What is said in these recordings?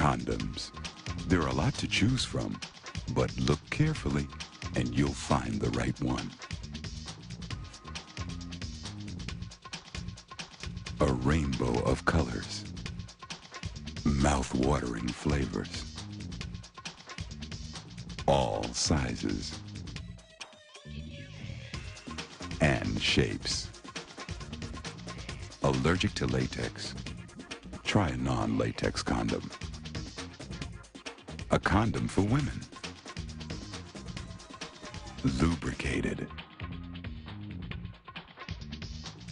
Condoms. There are a lot to choose from, but look carefully and you'll find the right one. A rainbow of colors, mouth-watering flavors, all sizes and shapes. Allergic to latex? Try a non-latex condom. A condom for women. Lubricated.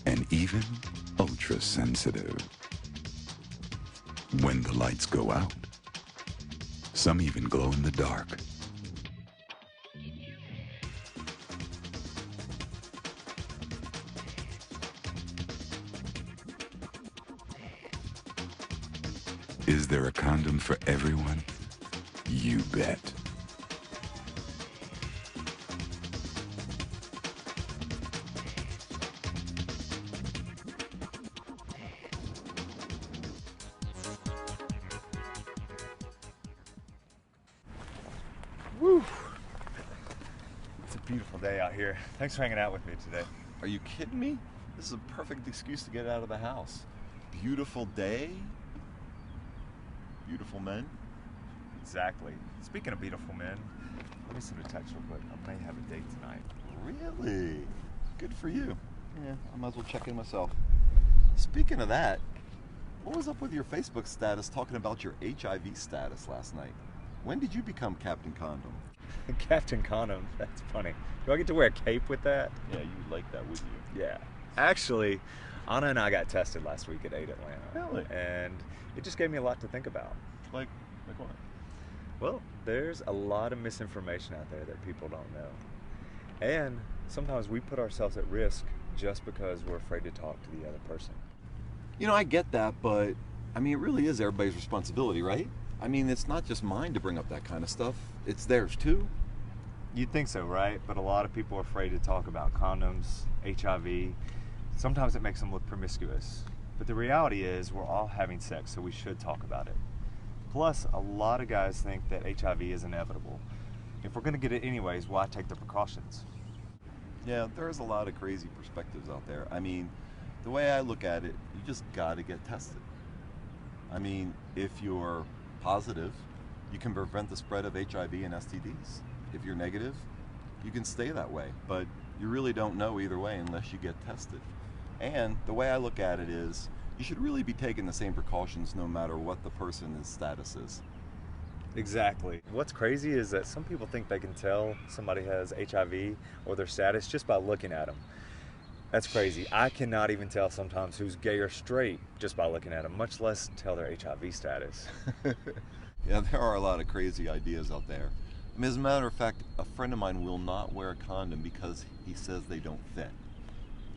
And even ultra-sensitive. When the lights go out, some even glow in the dark. Is there a condom for everyone? You bet. Woo! It's a beautiful day out here. Thanks for hanging out with me today. Are you kidding me? This is a perfect excuse to get out of the house. Beautiful day. Beautiful men. Exactly. Speaking of beautiful men, let me send a text real quick. I may have a date tonight. Really? Good for you. Yeah, I might as well check in myself. Speaking of that, what was up with your Facebook status talking about your HIV status last night? When did you become Captain Condom? Captain Condom? That's funny. Do I get to wear a cape with that? Yeah, you would like that, wouldn't you? Yeah. Actually, Anna and I got tested last week at 8 Atlanta. Really? And it just gave me a lot to think about. Like what? Well, there's a lot of misinformation out there that people don't know. And sometimes we put ourselves at risk just because we're afraid to talk to the other person. You know, I get that, but I mean, it really is everybody's responsibility, right? I mean, it's not just mine to bring up that kind of stuff. It's theirs too. You'd think so, right? But a lot of people are afraid to talk about condoms, HIV. Sometimes it makes them look promiscuous. But the reality is we're all having sex, so we should talk about it. Plus, a lot of guys think that HIV is inevitable. If we're going to get it anyways, why take the precautions? Yeah, there's a lot of crazy perspectives out there. I mean, the way I look at it, you just got to get tested. I mean, if you're positive, you can prevent the spread of HIV and STDs. If you're negative, you can stay that way. But you really don't know either way unless you get tested. And the way I look at it is, you should really be taking the same precautions no matter what the person's status is. Exactly. What's crazy is that some people think they can tell somebody has HIV or their status just by looking at them. That's crazy. I cannot even tell sometimes who's gay or straight just by looking at them, much less tell their HIV status. Yeah, there are a lot of crazy ideas out there. I mean, as a matter of fact, a friend of mine will not wear a condom because he says they don't fit.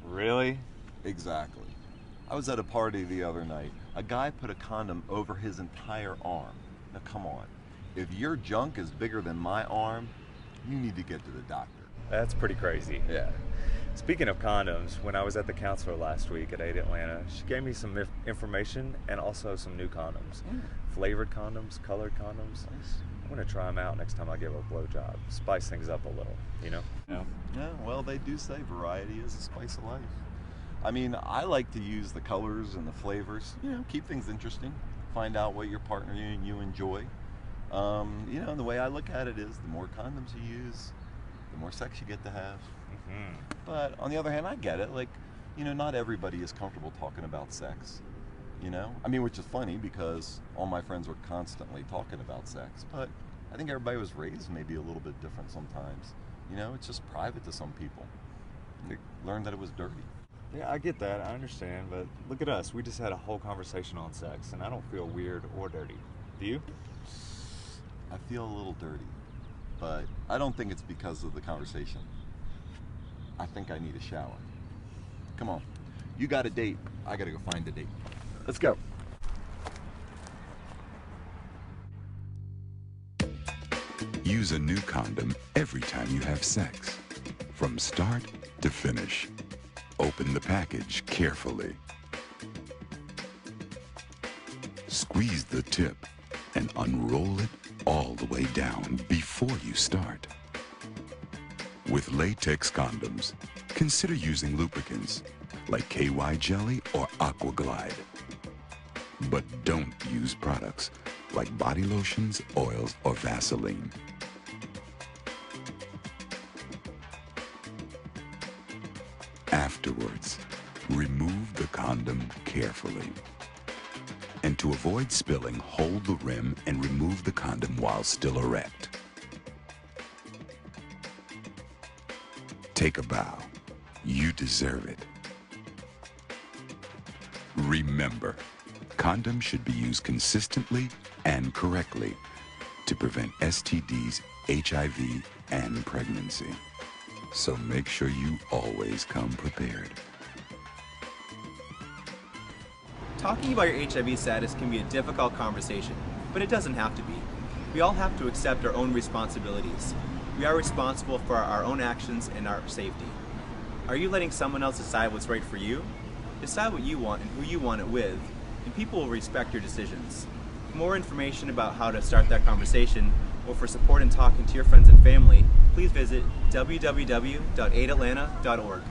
Really? Exactly. I was at a party the other night. A guy put a condom over his entire arm. Now come on. If your junk is bigger than my arm, you need to get to the doctor. That's pretty crazy. Yeah. Speaking of condoms, when I was at the counselor last week at 8 Atlanta, she gave me some information and also some new condoms. Flavored condoms, colored condoms. Nice. I'm going to try them out next time I give a blowjob. Spice things up a little, you know? Yeah, well, they do say variety is the spice of life. I mean, I like to use the colors and the flavors, you know, keep things interesting, find out what your partner and you enjoy. You know, the way I look at it is the more condoms you use, the more sex you get to have. But on the other hand, I get it. Like, you know, not everybody is comfortable talking about sex, you know? I mean, which is funny because all my friends were constantly talking about sex, but I think everybody was raised maybe a little bit different sometimes. You know, it's just private to some people. They learned that it was dirty. Yeah, I get that. I understand. But look at us. We just had a whole conversation on sex, and I don't feel weird or dirty. Do you? I feel a little dirty, but I don't think it's because of the conversation. I think I need a shower. Come on. You got a date. I gotta go find a date. Let's go. Use a new condom every time you have sex, from start to finish. Open the package carefully. Squeeze the tip and unroll it all the way down before you start. With latex condoms, consider using lubricants like KY Jelly or Aqua Glide. But don't use products like body lotions, oils, or Vaseline. Afterwards, remove the condom carefully. And to avoid spilling, hold the rim and remove the condom while still erect. Take a bow. You deserve it. Remember, condoms should be used consistently and correctly to prevent STDs, HIV, and pregnancy. So make sure you always come prepared. Talking about your HIV status can be a difficult conversation, but it doesn't have to be. We all have to accept our own responsibilities. We are responsible for our own actions and our safety. Are you letting someone else decide what's right for you? Decide what you want and who you want it with, and people will respect your decisions. For more information about how to start that conversation, or for support in talking to your friends and family, please visit www.aidatlanta.org.